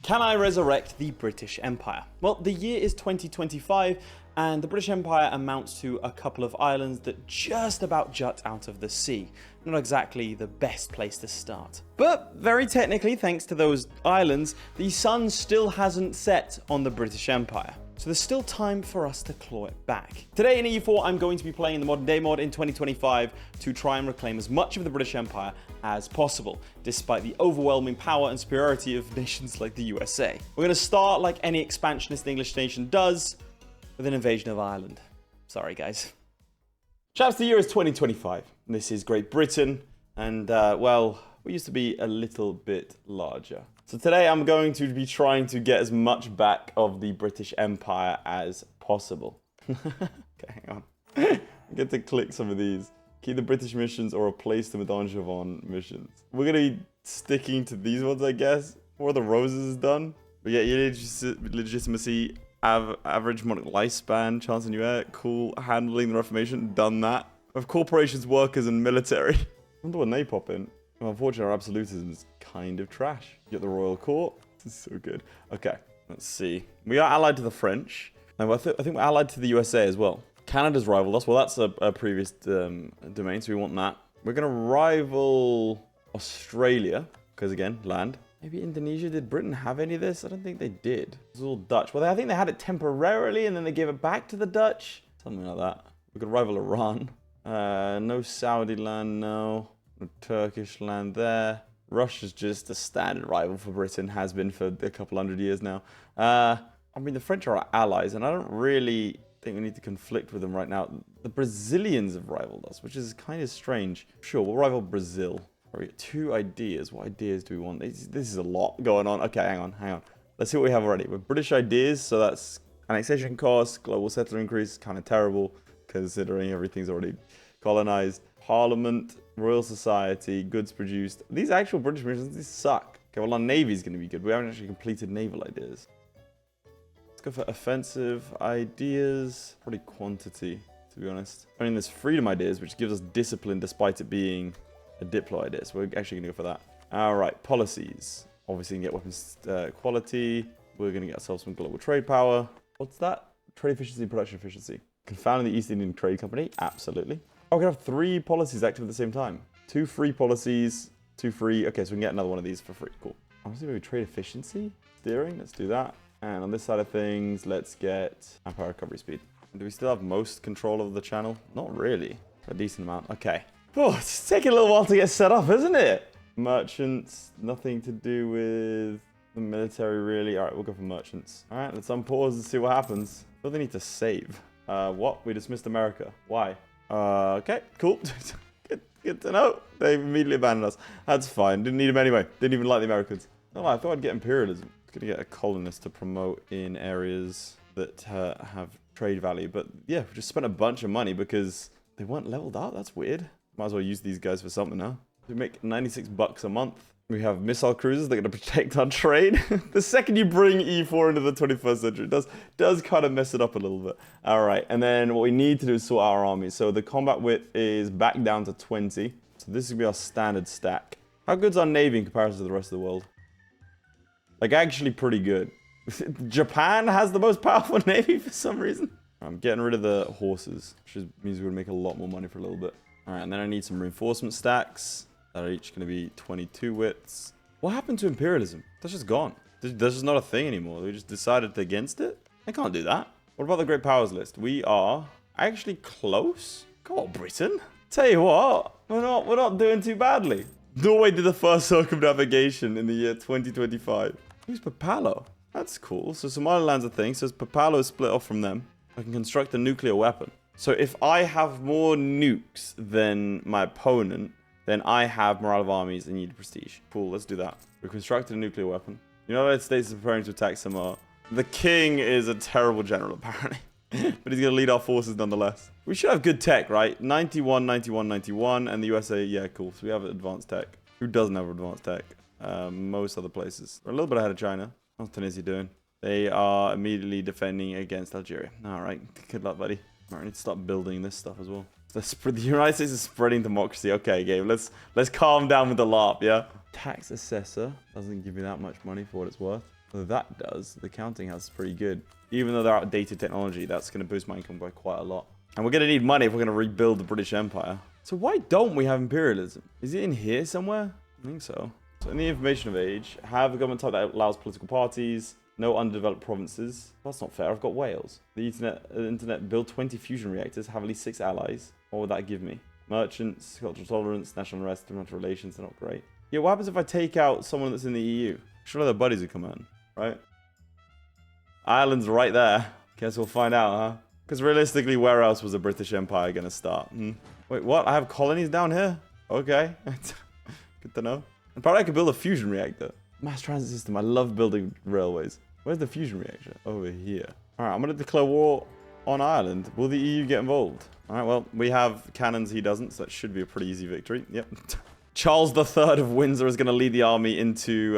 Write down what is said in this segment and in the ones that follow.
Can I resurrect the British Empire? Well, the year is 2025, and the British Empire amounts to a couple of islands that just about jut out of the sea. Not exactly the best place to start. But very technically, thanks to those islands, the sun still hasn't set on the British Empire. So there's still time for us to claw it back. Today in E4, I'm going to be playing the Modern Day mod in 2025 to try and reclaim as much of the British Empire as possible, despite the overwhelming power and superiority of nations like the USA. We're going to start like any expansionist English nation does, with an invasion of Ireland. Sorry, guys. Chaps, the year is 2025. This is Great Britain, and well, we used to be a little bit larger. So today I'm going to be trying to get as much back of the British Empire as possible. Okay, hang on. I get to click some of these. Keep the British missions or replace them with Angevin missions. We're going to be sticking to these ones, I guess. War of the Roses is done. But yeah, your legitimacy, average monarch lifespan, chance in new air, cool. Handling the Reformation, done that. We have corporations, workers, and military. I wonder when they pop in. Well, unfortunately, our absolutism is kind of trash. You get the royal court. This is so good. Okay, let's see. We are allied to the French. And I think we're allied to the USA as well. Canada's rivaled us. Well, that's a previous domain, so we want that. We're going to rival Australia, because again, land. Maybe Indonesia. Did Britain have any of this? I don't think they did. It's all Dutch. Well, I think they had it temporarily, and then they gave it back to the Dutch. Something like that. We could rival Iran. No Saudi land, no. Turkish land there. Russia's just a standard rival for Britain, has been for a couple hundred years now. I mean, the French are our allies, and I don't really think we need to conflict with them right now. The Brazilians have rivaled us, which is kind of strange. Sure, we'll rival Brazil. All right, 2 ideas. What ideas do we want? This is a lot going on. Okay, hang on. Let's see what we have already. We're British ideas, so that's annexation costs, global settler increase, kind of terrible, considering everything's already colonized. Parliament, Royal Society, goods produced. These actual British missions, these suck. Okay, well, our Navy's going to be good. We haven't actually completed naval ideas. Let's go for offensive ideas. Probably quantity, to be honest. I mean, there's freedom ideas, which gives us discipline despite it being a diplo idea. So we're actually going to go for that. All right, policies. Obviously, you can get weapons quality. We're going to get ourselves some global trade power. What's that? Trade efficiency, production efficiency. Confounding the East Indian Trade Company. Absolutely. Oh, we can have 3 policies active at the same time. 2 free policies, 2 free. Okay, so we can get another one of these for free. Cool. Honestly, maybe trade efficiency, steering. Let's do that. And on this side of things, let's get empire recovery speed. Do we still have most control of the channel? Not really. A decent amount. Okay. Oh, it's taking a little while to get set up, isn't it? Merchants, nothing to do with the military, really. All right, we'll go for merchants. All right, let's unpause and see what happens. What do they need to save? What? We dismissed America. Why? Okay, cool. Good to know. They immediately abandoned us. That's fine. Didn't need them anyway. Didn't even like the Americans. Oh, I thought I'd get imperialism. Gonna get a colonist to promote in areas that have trade value. But yeah, we just spent a bunch of money because they weren't leveled up. That's weird. Might as well use these guys for something now. We make 96 bucks a month. We have missile cruisers that are going to protect our trade. The second you bring E4 into the 21st century, it does kind of mess it up a little bit. All right, and then what we need to do is sort out our army. So the combat width is back down to 20. So this is going to be our standard stack. How good's our navy in comparison to the rest of the world? Like, actually pretty good. Japan has the most powerful navy for some reason. I'm getting rid of the horses, which means we're going to make a lot more money for a little bit. All right, and then I need some reinforcement stacks. That are each going to be 22 widths. What happened to imperialism? That's just gone. That's just not a thing anymore. We just decided against it. I can't do that. What about the Great Powers list? We are actually close. Come on, Britain. Tell you what, we're not doing too badly. Norway did the first circumnavigation in the year 2025. Who's Papalo? That's cool. So Somaliland's a thing. So Papalo is split off from them. I can construct a nuclear weapon. So if I have more nukes than my opponent, then I have morale of armies and need prestige. Cool, let's do that. We constructed a nuclear weapon. The United States is preparing to attack Samoa. The king is a terrible general, apparently. But he's going to lead our forces nonetheless. We should have good tech, right? 91, 91, 91. And the USA, yeah, cool. So we have advanced tech. Who doesn't have advanced tech? Most other places. We're a little bit ahead of China. How's Tunisia doing? They are immediately defending against Algeria. All right, good luck, buddy. All right, I need to start building this stuff as well. The United States is spreading democracy. Okay, Gabe, let's calm down with the LARP, yeah? Tax assessor doesn't give me that much money for what it's worth. Well, that does. The counting house is pretty good. Even though they're outdated technology, that's going to boost my income by quite a lot. And we're going to need money if we're going to rebuild the British Empire. So why don't we have imperialism? Is it in here somewhere? I think so. So in the information of age, have a government type that allows political parties, no undeveloped provinces. That's not fair. I've got Wales. The internet build 20 fusion reactors, have at least 6 allies. What would that give me? Merchants, cultural tolerance, national unrest, international relations, they're not great. Yeah, what happens if I take out someone that's in the EU? Surely their buddies would come in, right? Ireland's right there. Guess we'll find out, huh? Because realistically, where else was the British Empire going to start? Wait, what? I have colonies down here? Okay. Good to know. And probably I could build a fusion reactor. Mass transit system. I love building railways. Where's the fusion reactor? Over here. All right, I'm going to declare war on Ireland. Will the EU get involved? All right, well, we have cannons. He doesn't, so that should be a pretty easy victory. Yep. Charles III of Windsor is going to lead the army into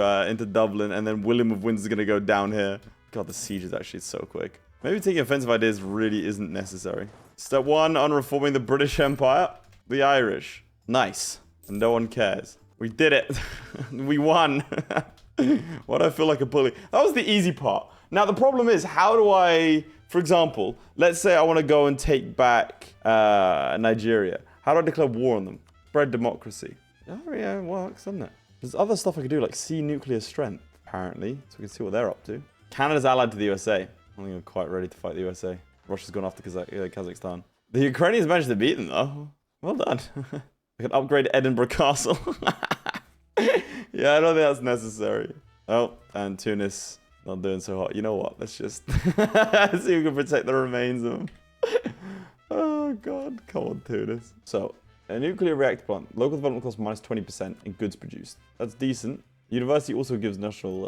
Dublin, and then William of Windsor is going to go down here. God, the siege is actually so quick. Maybe taking offensive ideas really isn't necessary. Step 1 on reforming the British Empire. The Irish. Nice. And no one cares. We did it. We won. Why do I feel like a bully? That was the easy part. Now, the problem is, how do I, for example, let's say I want to go and take back Nigeria. How do I declare war on them? Spread democracy. Oh, yeah, it works, doesn't it? There's other stuff I could do, like see nuclear strength, apparently. So we can see what they're up to. Canada's allied to the USA. I don't think I'm quite ready to fight the USA. Russia's gone after Kazakhstan. The Ukrainians managed to beat them, though. Well done. I can upgrade Edinburgh Castle. Yeah, I don't think that's necessary. Oh, and Tunis not doing so hot. You know what? Let's just see if we can protect the remains of them. Oh, God. Come on, Tunis. So, a nuclear reactor plant. Local development cost minus 20% and goods produced. That's decent. University also gives national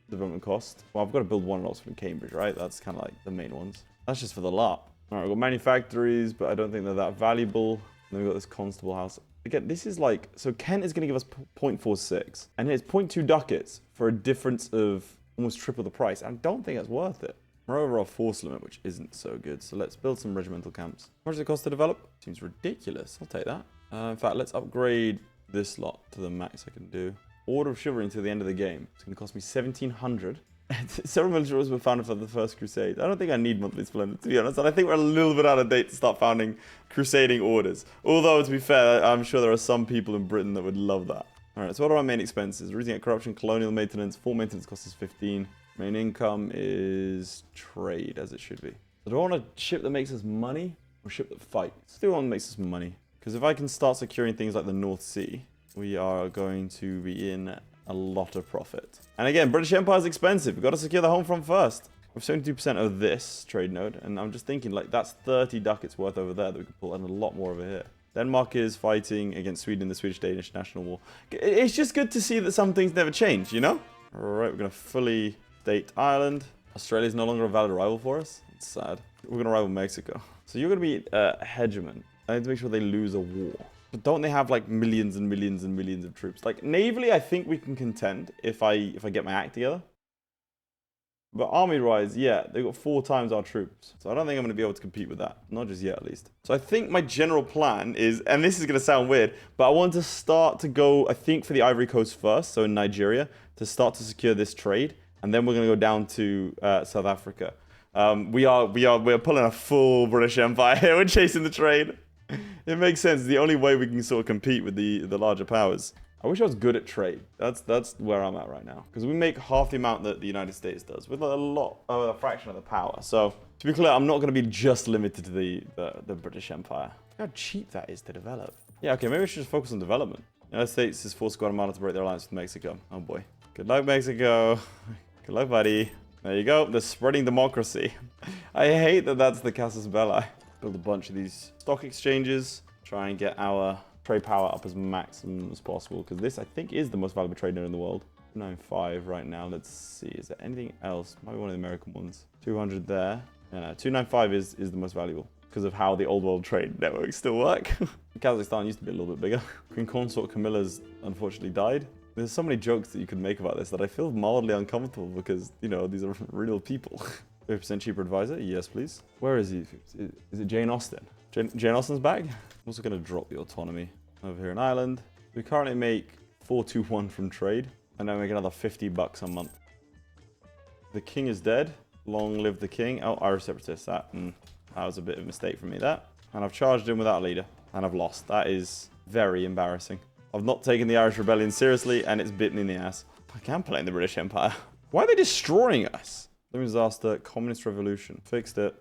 development cost. Well, I've got to build one in Oxford and Cambridge, right? That's kind of like the main ones. That's just for the larp. All right, we've got manufactories, but I don't think they're that valuable. Then we've got this constable house. Again, this is like, so Kent is going to give us 0.46. And here's 0.2 ducats for a difference of almost triple the price. I don't think that's worth it. We're over our force limit, which isn't so good. So let's build some regimental camps. How much does it cost to develop? Seems ridiculous. I'll take that. In fact, let's upgrade this lot to the max I can do. Order of Chivalry until the end of the game. It's going to cost me 1,700. Several military orders were founded for the First Crusade. I don't think I need monthly splendor, to be honest. And I think we're a little bit out of date to start founding crusading orders. Although, to be fair, I'm sure there are some people in Britain that would love that. All right, so what are our main expenses? Reducing corruption, colonial maintenance. Fort maintenance costs us 15. Main income is trade, as it should be. So do I want a ship that makes us money or a ship that fights? Still one that makes us money. Because if I can start securing things like the North Sea, we are going to be in a lot of profit. And again, British Empire is expensive. We've got to secure the home front first. We have 72% of this trade node, and I'm just thinking, like, that's 30 ducats worth over there that we can pull, and a lot more over here. Denmark is fighting against Sweden in the Swedish-Danish national war. It's just good to see that some things never change, you know? All right, we're going to fully state Ireland. Australia is no longer a valid rival for us. It's sad. We're going to rival Mexico. So you're going to be a hegemon. I need to make sure they lose a war. But don't they have like millions and millions and millions of troops? Like navally, I think we can contend if I get my act together. But army-wise, yeah, they've got 4 times our troops. So I don't think I'm going to be able to compete with that. Not just yet, at least. So I think my general plan is, and this is going to sound weird, but I want to start to go, I think, for the Ivory Coast first, so in Nigeria, to start to secure this trade. And then we're going to go down to South Africa. We're pulling a full British Empire here. We're chasing the trade. It makes sense. It's the only way we can sort of compete with the larger powers. I wish I was good at trade. That's where I'm at right now. Because we make half the amount that the United States does with a fraction of the power. So to be clear, I'm not going to be just limited to the British Empire. Look how cheap that is to develop. Yeah, okay, maybe we should just focus on development. The United States is forced Guatemala to break their alliance with Mexico. Oh boy. Good luck, Mexico. Good luck, buddy. There you go. The spreading democracy. I hate that that's the casus belli. Build a bunch of these stock exchanges. Try and get our trade power up as maximum as possible. Because this, I think, is the most valuable trade node in the world. 295 right now. Let's see. Is there anything else? Might be one of the American ones. 200 there. Yeah, no, 295 is the most valuable. Because of how the old world trade networks still work. Kazakhstan used to be a little bit bigger. Queen Consort Camilla's unfortunately died. There's so many jokes that you could make about this that I feel mildly uncomfortable because, you know, these are real people. 50% cheaper advisor? Yes, please. Where is he? Is it Jane Austen? Jane Austen's back? I'm also going to drop the autonomy over here in Ireland. We currently make 421 from trade. And then make another $50 a month. The king is dead. Long live the king. Oh, Irish separatists. That was a bit of a mistake from me, that. And I've charged in without a leader. And I've lost. That is very embarrassing. I've not taken the Irish rebellion seriously, and it's bit me in the ass. I can play in the British Empire. Why are they destroying us? Living disaster, communist revolution. Fixed it.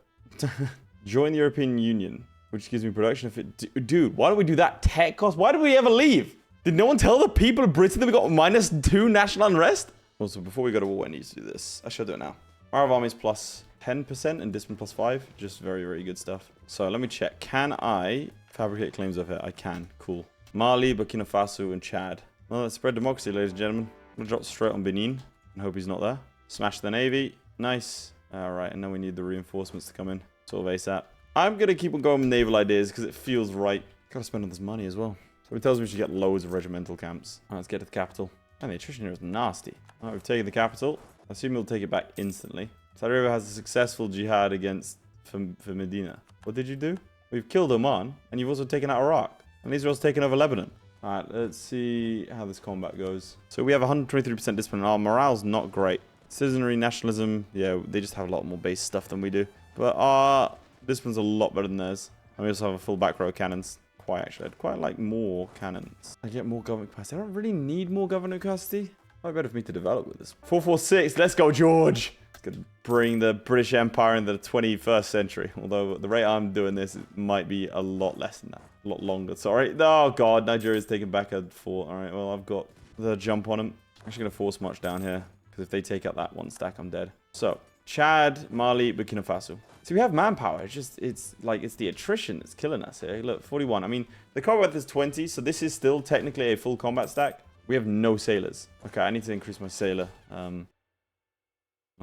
Join the European Union, which gives me production if it... Dude, why don't we do that? Tech cost? Why did we ever leave? Did no one tell the people of Britain that we got -2 national unrest? Also, before we go to war, I need to do this. I should do it now. Power of armies plus 10% and discipline plus 5. Just very, very good stuff. So let me check. Can I fabricate claims over here? I can. Cool. Mali, Burkina Faso, and Chad. Well, let's spread democracy, ladies and gentlemen. I'm going to drop straight on Benin and hope he's not there. Smash the navy. Nice. All right, and then we need the reinforcements to come in. Sort of ASAP. I'm going to keep on going with naval ideas because it feels right. Got to spend all this money as well. So it tells me we should get loads of regimental camps. All right, let's get to the capital. And the attrition here is nasty. All right, we've taken the capital. I assume we'll take it back instantly. Saudi Arabia has a successful jihad against for Medina. What did you do? We've killed Oman, and you've also taken out Iraq. And Israel's taken over Lebanon. All right, let's see how this combat goes. So we have 123% discipline. Our morale's not great. Citizenry, nationalism, yeah, they just have a lot more base stuff than we do. But our discipline's a lot better than theirs. And we also have a full back row of cannons. Actually, I'd quite like more cannons. I get more government capacity. I don't really need more government capacity. Might be better for me to develop with this. 446, let's go, George. It's going to bring the British Empire into the 21st century. Although the rate I'm doing this, it might be a lot less than that. A lot longer, sorry. Oh, God, Nigeria's taking back a fort. All right, well, I've got the jump on them. I'm actually going to force march down here. Because if they take out that one stack, I'm dead. So, Chad, Mali, Burkina Faso. So we have manpower. It's the attrition that's killing us here. Look, 41. I mean, the combat is 20, so this is still technically a full combat stack. We have no sailors. Okay, I need to increase my sailor. My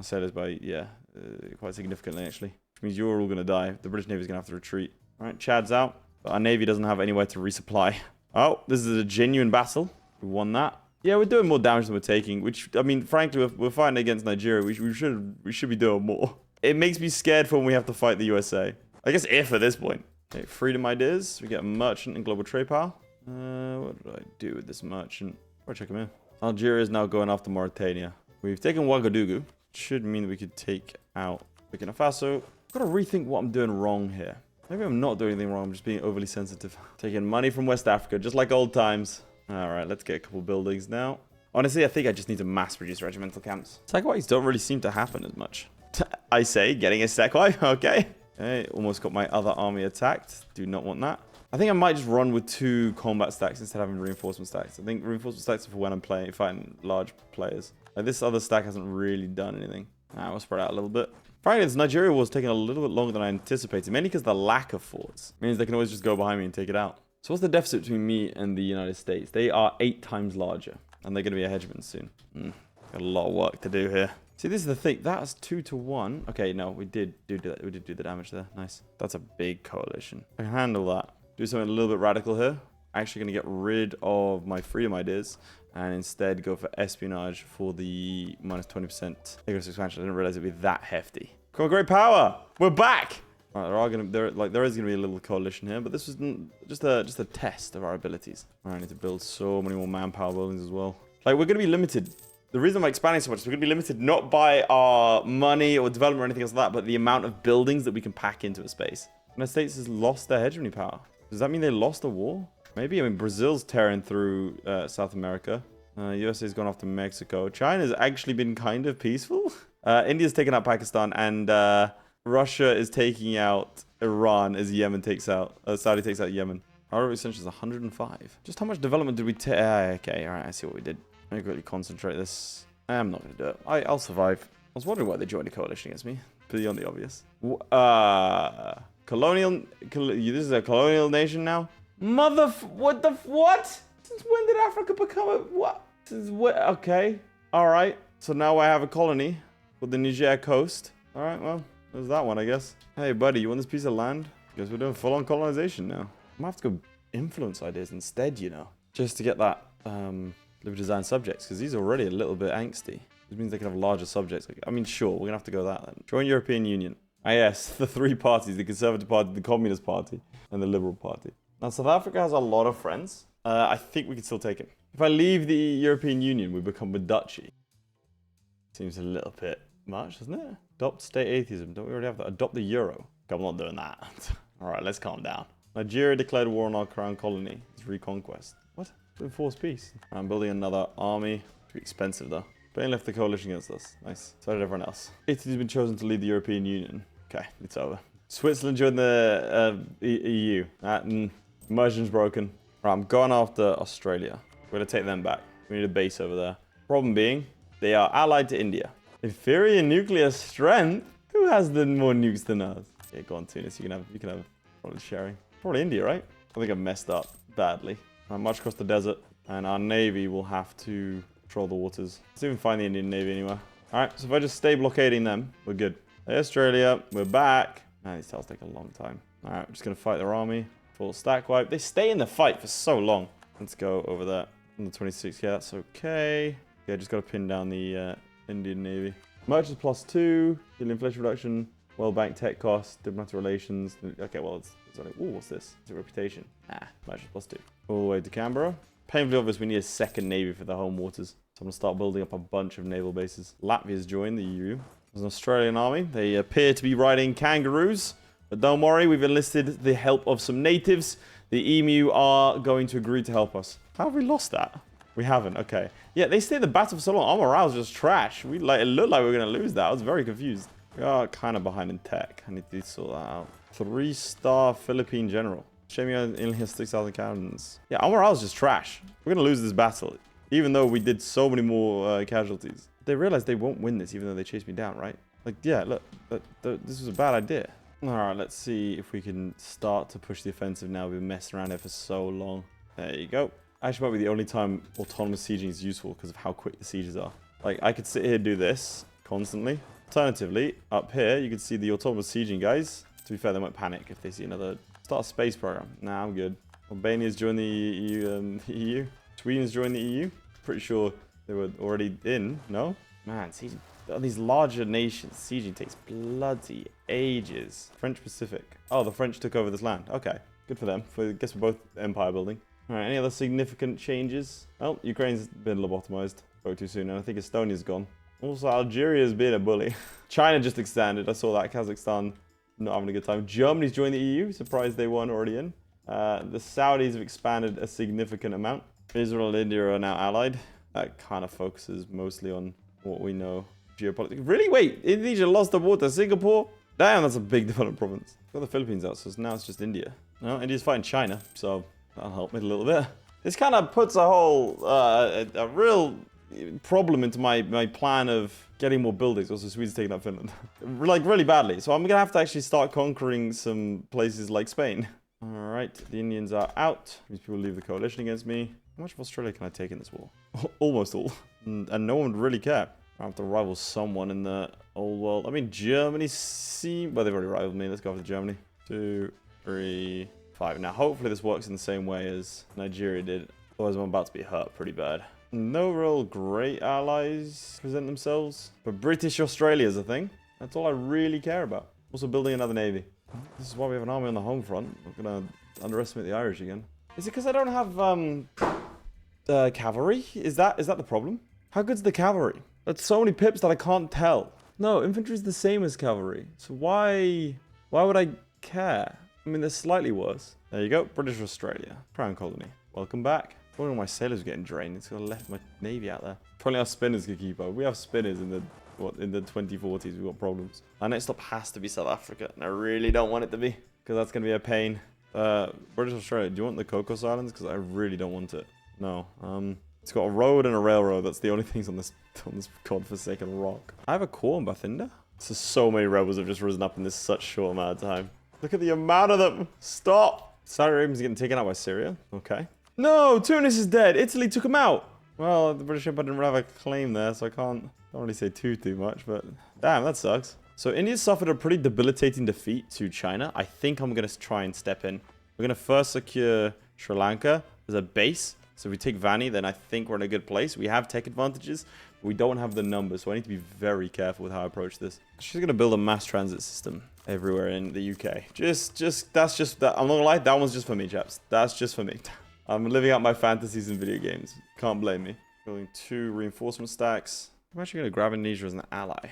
sailors by, quite significantly, actually. Which means you're all going to die. The British Navy's going to have to retreat. All right, Chad's out. But our Navy doesn't have anywhere to resupply. Oh, this is a genuine battle. We won that. Yeah, we're doing more damage than we're taking. Which, I mean, frankly, we're fighting against Nigeria. We should be doing more. It makes me scared for when we have to fight the USA. I guess if at this point. Okay, freedom ideas. We get a merchant and global trade power. What did I do with this merchant? I'll check him in. Algeria is now going after Mauritania. We've taken Ouagadougou. Should mean that we could take out Burkina Faso. I've got to rethink what I'm doing wrong here. Maybe I'm not doing anything wrong. I'm just being overly sensitive. Taking money from West Africa, just like old times. All right, let's get a couple buildings now. Honestly, I think I just need to mass produce regimental camps. Sackwives don't really seem to happen as much. I say, getting a sackwife, okay. Okay, almost got my other army attacked. Do not want that. I think I might just run with 2 combat stacks instead of having reinforcement stacks. I think reinforcement stacks are for when I'm fighting large players. Like this other stack hasn't really done anything. We'll spread out a little bit. Frankly, this Nigeria war is taking a little bit longer than I anticipated, mainly because the lack of forts means they can always just go behind me and take it out. So what's the deficit between me and the United States? They are 8 times larger, and they're going to be a hegemon soon. Got a lot of work to do here. See, this is the thing. That's 2-1. Okay, no, we did do that. We did do the damage there. Nice. That's a big coalition. I can handle that. Do something a little bit radical here. Actually going to get rid of my freedom ideas and instead go for espionage for the -20% aggressive expansion. I didn't realize it'd be that hefty. Come on, great power. We're back. All right, there is going to be a little coalition here, but this was just a test of our abilities. All right, I need to build so many more manpower buildings as well. Like, we're going to be limited. The reason I'm expanding so much is we're going to be limited not by our money or development or anything else like that, but the amount of buildings that we can pack into a space. The United States has lost their hegemony power. Does that mean they lost a war? Maybe. I mean, Brazil's tearing through South America. USA's gone off to Mexico. China's actually been kind of peaceful. India's taken out Pakistan, and Russia is taking out Iran as Yemen takes out... Saudi takes out Yemen. Our extension is 105. Just how much development did we take? Okay, all right, I see what we did. Let me quickly concentrate this. I'm not going to do it. I'll survive. I was wondering why they joined a coalition against me. Beyond the obvious. Colonial... This is a colonial nation now? What? Since when did Africa become a... What? Since what? Okay. Alright. So now I have a colony with the Niger coast. Alright, well, there's that one, I guess. Hey, buddy, you want this piece of land? Guess we're doing full-on colonization now. I might have to go influence ideas instead, you know. Just to get that, live design subjects, because these are already a little bit angsty. This means they can have larger subjects. I mean, sure, we're going to have to go that then. Join European Union. Ah, yes, the 3 parties, the Conservative Party, the Communist Party, and the Liberal Party. Now, South Africa has a lot of friends. I think we can still take it. If I leave the European Union, we become a duchy. Seems a little bit much, doesn't it? Adopt state atheism. Don't we already have that? Adopt the euro. I'm not doing that. Alright, let's calm down. Nigeria declared war on our crown colony. It's reconquest. What? Enforced peace. I'm building another army. Too expensive though. Spain left the coalition against us. Nice. So did everyone else. Italy's been chosen to lead the European Union. Okay, it's over. Switzerland joined the EU. Immersion's broken. Right, I'm going after Australia. We're going to take them back. We need a base over there. Problem being, they are allied to India. Inferior nuclear strength? Who has the more nukes than us? Yeah, go on, Tunis. You can have probably sharing. Probably India, right? I think I've messed up badly. I march across the desert, and our navy will have to control the waters. Let's even find the Indian navy anywhere. Alright, so if I just stay blockading them, we're good. Hey, Australia, we're back. Man, these tales take a long time. Alright, I'm just going to fight their army. Full stack wipe. They stay in the fight for so long. Let's go over there. On the 26th, yeah, that's okay. Yeah, just got to pin down the Indian navy. Merchants +2, deal inflation reduction, well-banked tech costs, diplomatic relations. Okay, well, it's only, ooh, what's this? It's a reputation. Merchants +2. All the way to Canberra. Painfully obvious we need a second navy for the home waters. So I'm going to start building up a bunch of naval bases. Latvia's joined the EU. There's an Australian army. They appear to be riding kangaroos. But don't worry, we've enlisted the help of some natives. The emu are going to agree to help us. How have we lost that? We haven't. Okay. Yeah, they stayed in the battle for so long. Our morale's just trash. It looked like we were going to lose that. I was very confused. We are kind of behind in tech. I need to sort that out. 3-star Philippine general. Shame you only has 6,000 cannons. Yeah, our morale's just trash. We're going to lose this battle. Even though we did so many more casualties. They realize they won't win this even though they chased me down, right? Like, yeah, look. This was a bad idea. Alright, let's see if we can start to push the offensive now. We've been messing around here for so long. There you go. Actually, might be the only time autonomous sieging is useful because of how quick the sieges are. Like, I could sit here and do this constantly. Alternatively, up here, you can see the autonomous sieging guys. To be fair, they might panic if they see another... Start a space program. Nah, I'm good. Albania's joined the EU. Sweden's joined the EU. Pretty sure they were already in, no? Man, sieging... These larger nations, sieging takes bloody ages. French Pacific. Oh, the French took over this land. Okay, good for them. I guess we're both empire building. All right, any other significant changes? Well, Ukraine's been lobotomized. Spoke too soon, and I think Estonia's gone. Also, Algeria's been a bully. China just expanded. I saw that. Kazakhstan not having a good time. Germany's joined the EU. Surprised they weren't already in. The Saudis have expanded a significant amount. Israel and India are now allied. That kind of focuses mostly on what we know. Geopolitics. Really? Wait, Indonesia lost the war to Singapore? Damn, that's a big developed province. Got the Philippines out, so now it's just India. No, India's fighting China, so that'll help me a little bit. This kind of puts a whole, a real problem into my plan of getting more buildings. Also, Sweden's taking up Finland. Like, really badly. So I'm going to have to actually start conquering some places like Spain. All right, the Indians are out. These people leave the coalition against me. How much of Australia can I take in this war? Almost all. And no one would really care. I have to rival someone in the old world. I mean, Germany seems... Well, they've already rivaled me. Let's go for Germany. 2, 3, 5. Now, hopefully this works in the same way as Nigeria did. Otherwise, I'm about to be hurt pretty bad. No real great allies present themselves. But British Australia is a thing. That's all I really care about. Also building another navy. This is why we have an army on the home front. I'm going to underestimate the Irish again. Is it because I don't have cavalry? Is that the problem? How good's the cavalry? That's so many pips that I can't tell. No, infantry's the same as cavalry. So why would I care? I mean, they're slightly worse. There you go, British Australia. Crown colony. Welcome back. One of my sailors are getting drained. It's gonna left my navy out there. Probably our spinners could keep up. We have spinners in the 2040s. We've got problems. Our next stop has to be South Africa, and I really don't want it to be because that's gonna be a pain. British Australia. Do you want the Cocos Islands? Because I really don't want it. No. It's got a road and a railroad. That's the only things on this godforsaken rock. I have a core in Bathinda. So many rebels have just risen up in this such short amount of time. Look at the amount of them. Stop. Saudi Arabia's getting taken out by Syria. Okay. No, Tunis is dead. Italy took him out. Well, the British Empire didn't have a claim there, so I don't really say too much, but damn, that sucks. So India suffered a pretty debilitating defeat to China. I think I'm going to try and step in. We're going to first secure Sri Lanka as a base. So if we take Vanni, then I think we're in a good place. We have tech advantages, but we don't have the numbers, so I need to be very careful with how I approach this. She's going to build a mass transit system everywhere in the UK. That's just that. I'm not going to lie, that one's just for me, chaps. That's just for me. I'm living out my fantasies in video games. Can't blame me. Building 2 reinforcement stacks. I'm actually going to grab Indonesia as an ally.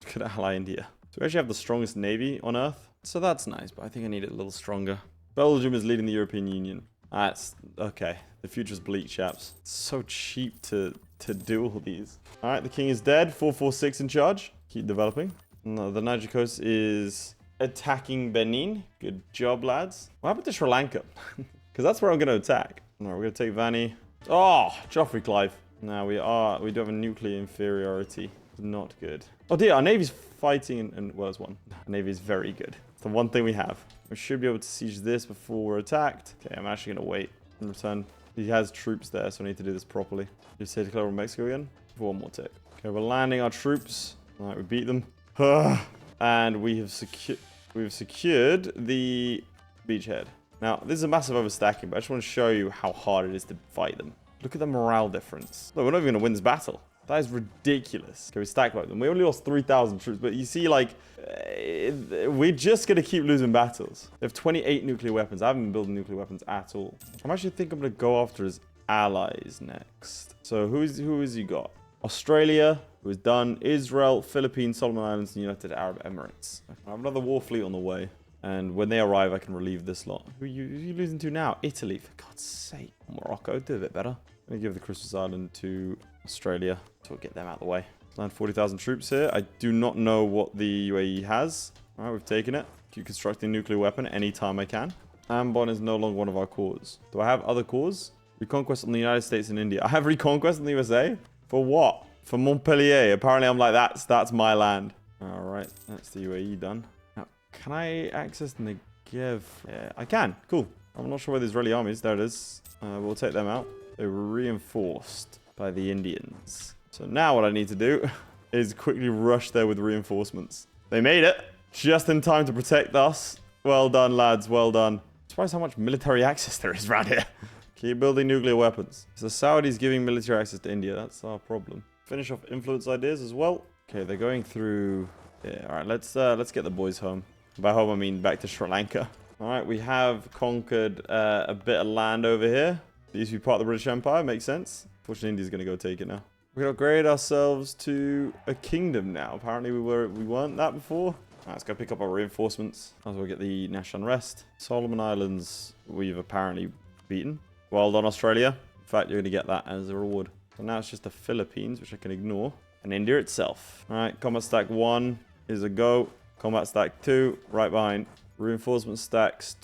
Could ally India. So we actually have the strongest navy on Earth. So that's nice, but I think I need it a little stronger. Belgium is leading the European Union. That's okay. The future's bleak, chaps. It's so cheap to do all these. All right, the king is dead. 446 in charge. Keep developing. No, the Niger coast is attacking Benin. Good job, lads. What happened to Sri Lanka? Because that's where I'm going to attack. All right, we're going to take Vanni. Oh, Joffrey Clive. Now we do have a nuclear inferiority. Not good. Oh dear, our navy's fighting and well, there's one. Our navy is very good. It's the one thing we have. We should be able to siege this before we're attacked. Okay, I'm actually going to wait in return. He has troops there, so I need to do this properly. Just say declare on Mexico again. For one more tick. Okay, we're landing our troops. All right, we beat them. And we've secured the beachhead. Now, this is a massive overstacking, but I just want to show you how hard it is to fight them. Look at the morale difference. Look, we're not even going to win this battle. That is ridiculous. Okay, we stack like them. We only lost 3,000 troops, but you see, like, we're just going to keep losing battles. They have 28 nuclear weapons. I haven't been building nuclear weapons at all. I'm actually think I'm going to go after his allies next. So who is he got? Australia, who is done. Israel, Philippines, Solomon Islands, and United Arab Emirates. I have another war fleet on the way. And when they arrive, I can relieve this lot. Who are you losing to now? Italy, for God's sake. Morocco, do a bit better. I'm going to give the Christmas Island to Australia. So we'll get them out of the way. Land 40,000 troops here. I do not know what the UAE has. All right, we've taken it. Keep constructing a nuclear weapon anytime I can. Ambon is no longer one of our cores. Do I have other cores? Reconquest on the United States and India. I have reconquest on the USA? For what? For Montpellier. Apparently I'm like, that's my land. All right, that's the UAE done. Now, can I access Negev? Yeah, I can. Cool. I'm not sure where the Israeli army is. There it is. We'll take them out. They were reinforced by the Indians. So now what I need to do is quickly rush there with reinforcements. They made it just in time to protect us. Well done, lads. Well done. Surprised how much military access there is around here. Keep building nuclear weapons. So the Saudis giving military access to India. That's our problem. Finish off influence ideas as well. Okay, they're going through. Yeah, all right. Let's get the boys home. By home, I mean back to Sri Lanka. All right, we have conquered a bit of land over here. It used to be part of the British Empire. Makes sense. Fortunately, India's going to go take it now. We can upgrade ourselves to a kingdom now. Apparently, we weren't that before. Right, let's go pick up our reinforcements. As well get the national unrest. Solomon Islands, we've apparently beaten. Well done, Australia. In fact, you're going to get that as a reward. So now it's just the Philippines, which I can ignore. And India itself. All right, combat stack 1 is a go. Combat stack 2, right behind. Reinforcement stacks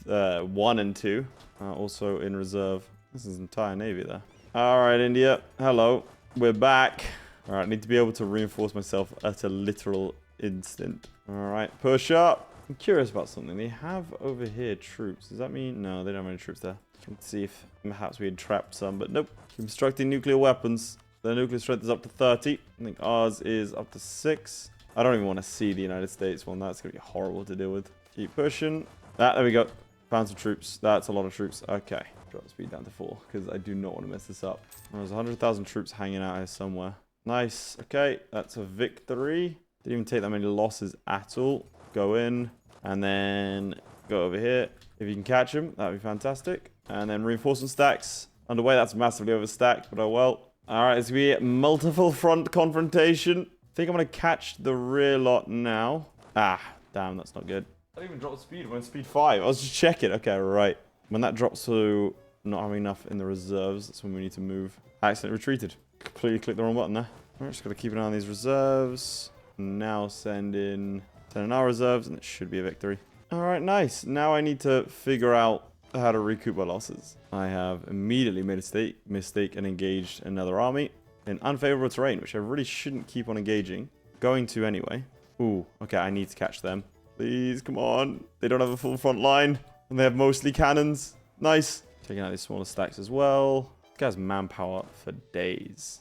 1 and 2. Also in reserve. This is an entire navy there. All right, India. Hello. We're back. All right, I need to be able to reinforce myself at a literal instant. All right, push up. I'm curious about something. They have over here troops. Does that mean? No, they don't have any troops there. Let's see if perhaps we had trapped some, but nope. Constructing nuclear weapons. Their nuclear strength is up to 30. I think ours is up to 6. I don't even want to see the United States one. That's going to be horrible to deal with. Keep pushing. There we go. Found some troops. That's a lot of troops. Okay. Drop speed down to 4 because I do not want to mess this up. There's 100,000 troops hanging out here somewhere. Nice. Okay. That's a victory. Didn't even take that many losses at all. Go in and then go over here. If you can catch them, that'd be fantastic. And then reinforcement stacks. Underway, that's massively overstacked, but oh well. All right, it's going to be multiple front confrontation. I think I'm going to catch the rear lot now. Ah, damn, that's not good. I didn't even drop the speed. I'm on speed 5. I was just checking. Okay, right. When that drops to not having enough in the reserves, that's when we need to move. I accidentally retreated. Completely clicked the wrong button there. All right, just got to keep an eye on these reserves. Now send in our reserves, and it should be a victory. All right, nice. Now I need to figure out how to recoup my losses. I have immediately made a mistake and engaged another army in unfavorable terrain, which I really shouldn't keep on engaging. Going to anyway. Ooh, okay, I need to catch them. Please, come on. They don't have a full front line, and they have mostly cannons. Nice. Taking out these smaller stacks as well. This guy's manpower for days.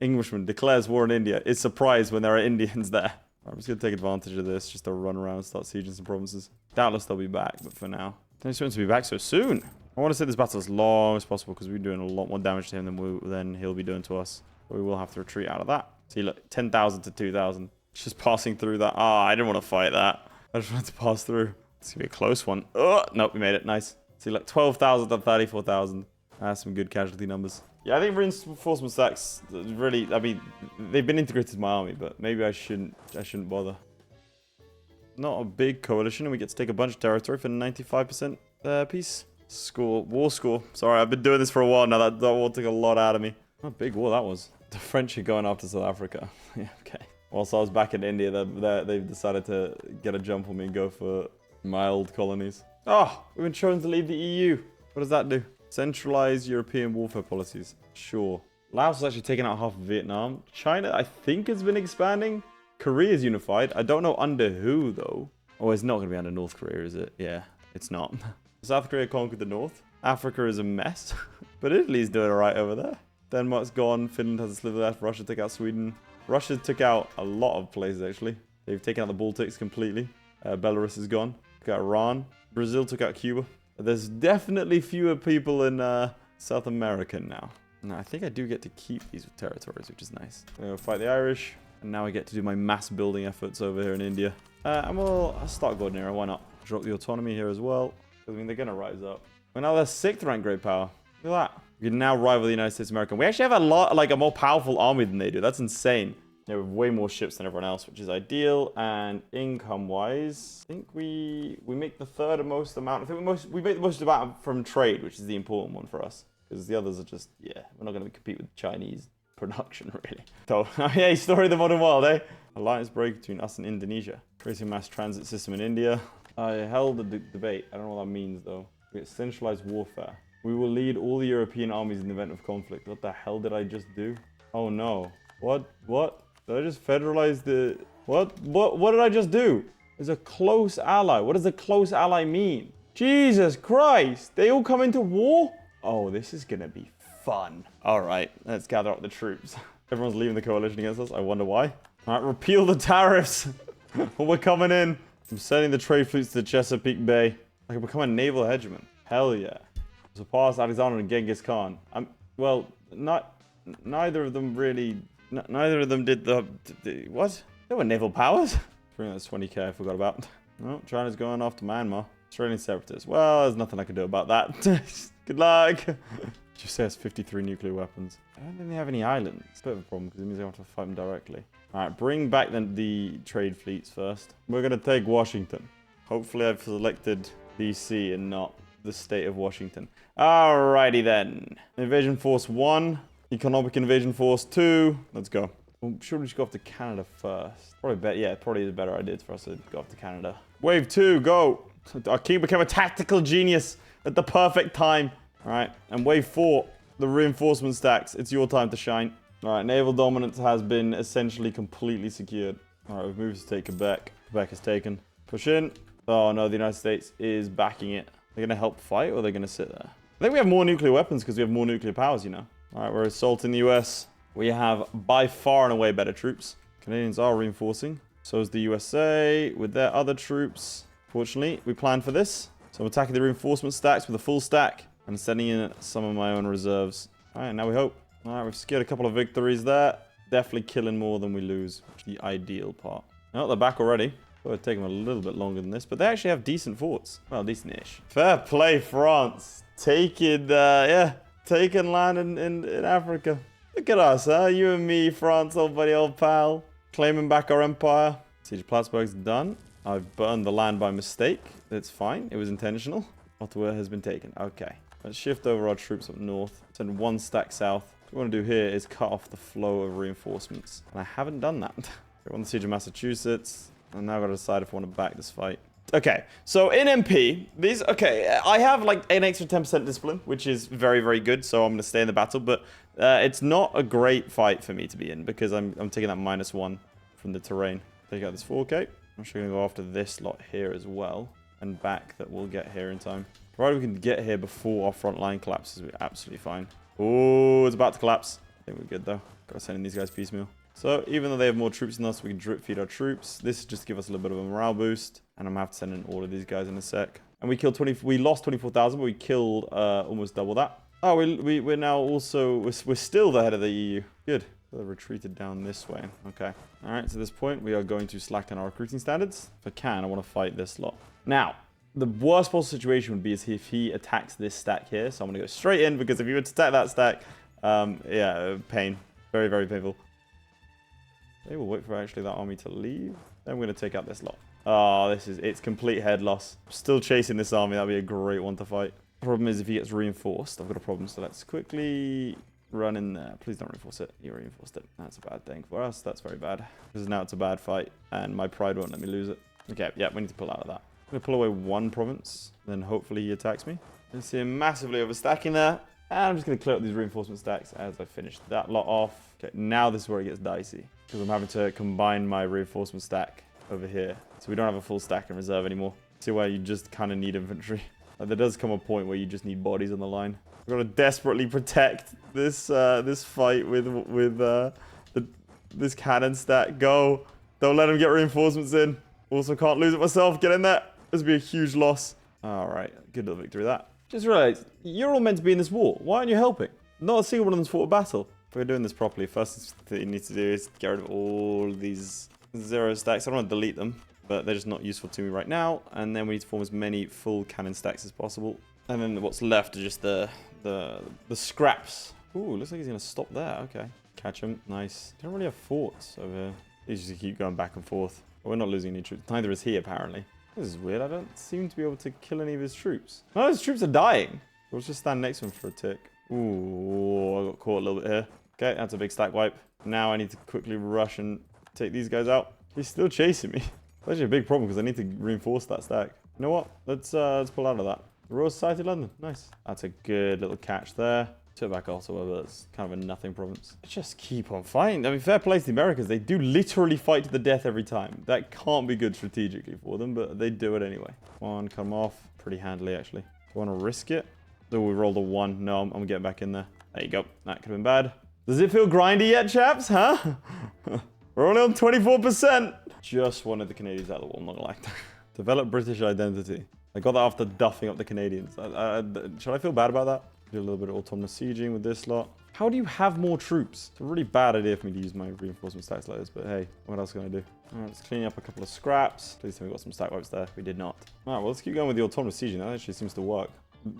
Englishman declares war on India. Is surprised when there are Indians there. I'm just going to take advantage of this just to run around and start sieging some provinces. Doubtless they'll be back, but for now. Don't expect to be back so soon. I want to say this battle as long as possible because we're doing a lot more damage to him than he'll be doing to us. But we will have to retreat out of that. See, look, 10,000 to 2,000. Just passing through that. Ah, I didn't want to fight that. I just wanted to pass through. It's going to be a close one. Oh, nope, we made it. Nice. See, like 12,000 to 34,000. That's some good casualty numbers. Yeah, I think reinforcement stacks really, I mean, they've been integrated in my army, but maybe I shouldn't bother. Not a big coalition, and we get to take a bunch of territory for 95% peace. Score, war score. Sorry, I've been doing this for a while now. That war took a lot out of me. What a big war that was. The French are going after South Africa. Yeah, okay. Whilst I was back in India, they've decided to get a jump on me and go for my old colonies. Oh, we've been chosen to leave the EU. What does that do? Centralize European warfare policies. Sure. Laos has actually taken out half of Vietnam. China, I think, has been expanding. Korea is unified. I don't know under who, though. Oh, it's not going to be under North Korea, is it? Yeah, it's not. South Korea conquered the North. Africa is a mess. But Italy's doing alright over there. Denmark's gone. Finland has a sliver left. Russia took out Sweden. Russia took out a lot of places, actually. They've taken out the Baltics completely. Belarus is gone. Took out Iran. Brazil took out Cuba. There's definitely fewer people in South America now. Now, I think I do get to keep these territories, which is nice. We'll fight the Irish. And now I get to do my mass building efforts over here in India. And I'll start Golden Era. Why not? Drop the autonomy here as well. I mean, they're going to rise up. Well, now they're 6th rank great power. Look at that. We can now rival the United States of America. We actually have a more powerful army than they do. That's insane. Yeah, we have way more ships than everyone else, which is ideal. And income-wise, I think we make the third most amount. I think we make the most amount from trade, which is the important one for us. Because the others are just, yeah, we're not going to compete with Chinese production, really. So, yeah, story of the modern world, eh? Alliance break between us and Indonesia. Creating mass transit system in India. I held a debate. I don't know what that means, though. We get centralized warfare. We will lead all the European armies in the event of conflict. What the hell did I just do? Oh, no. What? Did I just federalize the... What did I just do? There's a close ally. What does a close ally mean? Jesus Christ. They all come into war? Oh, this is going to be fun. All right, let's gather up the troops. Everyone's leaving the coalition against us. I wonder why. All right, repeal the tariffs. We're coming in. I'm sending the trade fleets to Chesapeake Bay. I can become a naval hegemon. Hell yeah. Surpass Alexander and Genghis Khan. Well, neither of them really... Neither of them did the what? They were naval powers. Bring that's 20k I forgot about. Oh, China's going off to Myanmar. Australian separatists. Well, there's nothing I can do about that. Good luck. You say it's 53 nuclear weapons. I don't think they have any islands. It's a bit of a problem because it means I have to fight them directly. Alright, bring back the trade fleets first. We're going to take Washington. Hopefully I've selected DC and not the state of Washington. Alrighty then. Invasion Force 1. Economic Invasion Force 2. Let's go. I'm sure we should go off to Canada first. Probably is a better idea for us to go off to Canada. Wave 2, go. Our king became a tactical genius at the perfect time. Alright, and wave 4, the reinforcement stacks. It's your time to shine. Alright, naval dominance has been essentially completely secured. Alright, we've moved to take Quebec. Quebec is taken. Push in. Oh no, the United States is backing it. They're going to help fight or they're going to sit there? I think we have more nuclear weapons because we have more nuclear powers, you know. Alright, we're assaulting the US. We have by far and away better troops. Canadians are reinforcing. So is the USA with their other troops. Fortunately, we planned for this. So I'm attacking the reinforcement stacks with a full stack. And sending in some of my own reserves. Alright, now we hope. Alright, we've secured a couple of victories there. Definitely killing more than we lose. Which is the ideal part. Oh, they're back already. Thought it'd take them a little bit longer than this. But they actually have decent forts. Well, decent-ish. Fair play, France. Taking land in Africa. Look at us, huh? You and me, France, old buddy, old pal. Claiming back our empire. Siege of Plattsburgh's done. I've burned the land by mistake. That's fine. It was intentional. Ottawa has been taken. Okay. Let's shift over our troops up north. Send one stack south. What we want to do here is cut off the flow of reinforcements. And I haven't done that. We're on the siege of Massachusetts. And now I've got to decide if I want to back this fight. Okay, so in MP, I have like an extra 10% discipline, which is very, very good. So I'm going to stay in the battle, but it's not a great fight for me to be in because I'm taking that -1 from the terrain. Take out this 4K. I'm actually going to go after this lot here as well and back that we'll get here in time. Provided we can get here before our front line collapses, we're absolutely fine. Oh, it's about to collapse. I think we're good though. Got to send in these guys piecemeal. So even though they have more troops than us, we can drip feed our troops. This just give us a little bit of a morale boost. And I'm going to have to send in all of these guys in a sec. And we killed we lost 24,000, but we killed almost double that. Oh, we're now also, we're still the head of the EU. Good. So they've retreated down this way. Okay. All right, so at this point, we are going to slacken our recruiting standards. If I can, I want to fight this lot. Now, The worst possible situation would be is if he attacks this stack here. So I'm going to go straight in, because if he were to attack that stack, yeah, pain. Very, very painful. Okay, we'll wait for actually that army to leave. Then we're going to take out this lot. Oh, it's complete head loss. Still chasing this army. That'd be a great one to fight. Problem is if he gets reinforced, I've got a problem. So let's quickly run in there. Please don't reinforce it. You reinforced it. That's a bad thing for us. That's very bad. Because now it's a bad fight, and my pride won't let me lose it. Okay, yeah, we need to pull out of that. I'm going to pull away one province, then hopefully he attacks me. You see him massively overstacking there. And I'm just going to clear up these reinforcement stacks as I finish that lot off. Okay, now this is where it gets dicey, because I'm having to combine my reinforcement stack over here. So we don't have a full stack in reserve anymore. See where you just kind of need infantry. Like, there does come a point where you just need bodies on the line. I've got to desperately protect this this fight with this cannon stack. Go. Don't let him get reinforcements in. Also can't lose it myself. Get in there. This would be a huge loss. All right. Good little victory that. Just realized, you're all meant to be in this war. Why aren't you helping? Not a single one of them's fought a battle. If we're doing this properly, first thing you need to do is get rid of all these 0 stacks. I don't want to delete them, but they're just not useful to me right now. And then we need to form as many full cannon stacks as possible. And then what's left are just the scraps. Ooh, looks like he's going to stop there. Okay. Catch him. Nice. Don't really have forts over here. These just keep going back and forth. But we're not losing any troops. Neither is he, apparently. This is weird. I don't seem to be able to kill any of his troops. None of his troops are dying. We'll just stand next to him for a tick. Ooh, I got caught a little bit here. Okay, that's a big stack wipe. Now I need to quickly rush and take these guys out. He's still chasing me. It's actually a big problem because I need to reinforce that stack. You know what? Let's pull out of that. Royal Society of London. Nice. That's a good little catch there. Took back also, but it's kind of a nothing province. Just keep on fighting. I mean, fair play to the Americans. They do literally fight to the death every time. That can't be good strategically for them, but they do it anyway. One, come off. Pretty handily, actually. Do I want to risk it? Oh, we rolled a 1. No, I'm getting back in there. There you go. That could have been bad. Does it feel grindy yet, chaps? Huh? We're only on 24%. Just wanted the Canadians out of the wall, not like that. Develop British identity. I got that after duffing up the Canadians. Should I feel bad about that? Do a little bit of autonomous sieging with this lot. How do you have more troops? It's a really bad idea for me to use my reinforcement stacks like this, but hey, what else can I do? All right, let's clean up a couple of scraps. Please tell me we got some stack wipes there. We did not. All right, well, let's keep going with the autonomous sieging. That actually seems to work.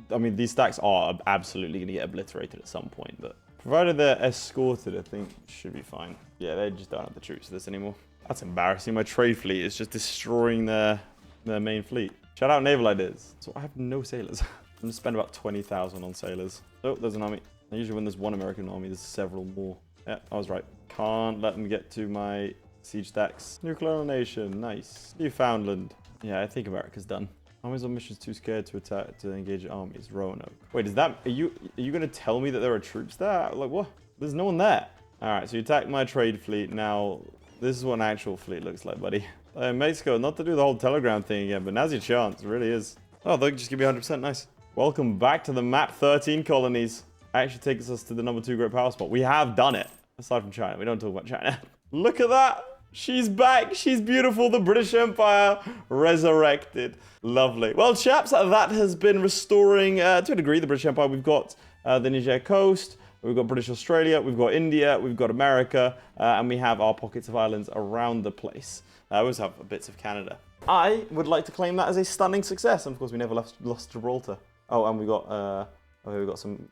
I mean, these stacks are absolutely going to get obliterated at some point, but provided they're escorted, I think should be fine. Yeah, they just don't have the troops for this anymore. That's embarrassing. My trade fleet is just destroying their main fleet. Shout out naval ideas. So I have no sailors. I'm going to spend about 20,000 on sailors. Oh, there's an army. Usually when there's one American army, there's several more. Yeah, I was right. Can't let them get to my siege stacks. Nuclear nation. Nice. Newfoundland. Yeah, I think America's done. Armies on missions too scared to attack to engage armies. Roanoke. Wait, is that... Are you going to tell me that there are troops there? Like, what? There's no one there. All right, so you attack my trade fleet. Now, this is what an actual fleet looks like, buddy. Mexico, not to do the whole telegram thing again, but now's your chance. It really is. Oh, they'll just give me 100%. Nice. Welcome back to the map 13 colonies. Actually takes us to the number 2 great power spot. We have done it. Aside from China. We don't talk about China. Look at that. She's back. She's beautiful. The British Empire resurrected. Lovely. Well, chaps, that has been restoring, to a degree, the British Empire. We've got the Niger coast. We've got British Australia. We've got India. We've got America. And we have our pockets of islands around the place. I always have bits of Canada. I would like to claim that as a stunning success. And, of course, we never lost Gibraltar. Oh, and we got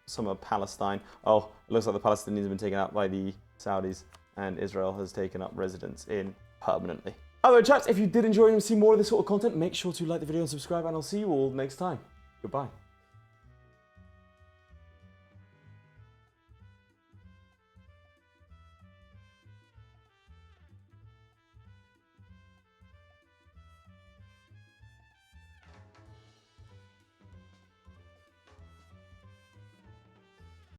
some of Palestine. Oh, it looks like the Palestinians have been taken out by the Saudis, and Israel has taken up residence in permanently. Other chaps, if you did enjoy and see more of this sort of content, make sure to like the video and subscribe, and I'll see you all next time. Goodbye.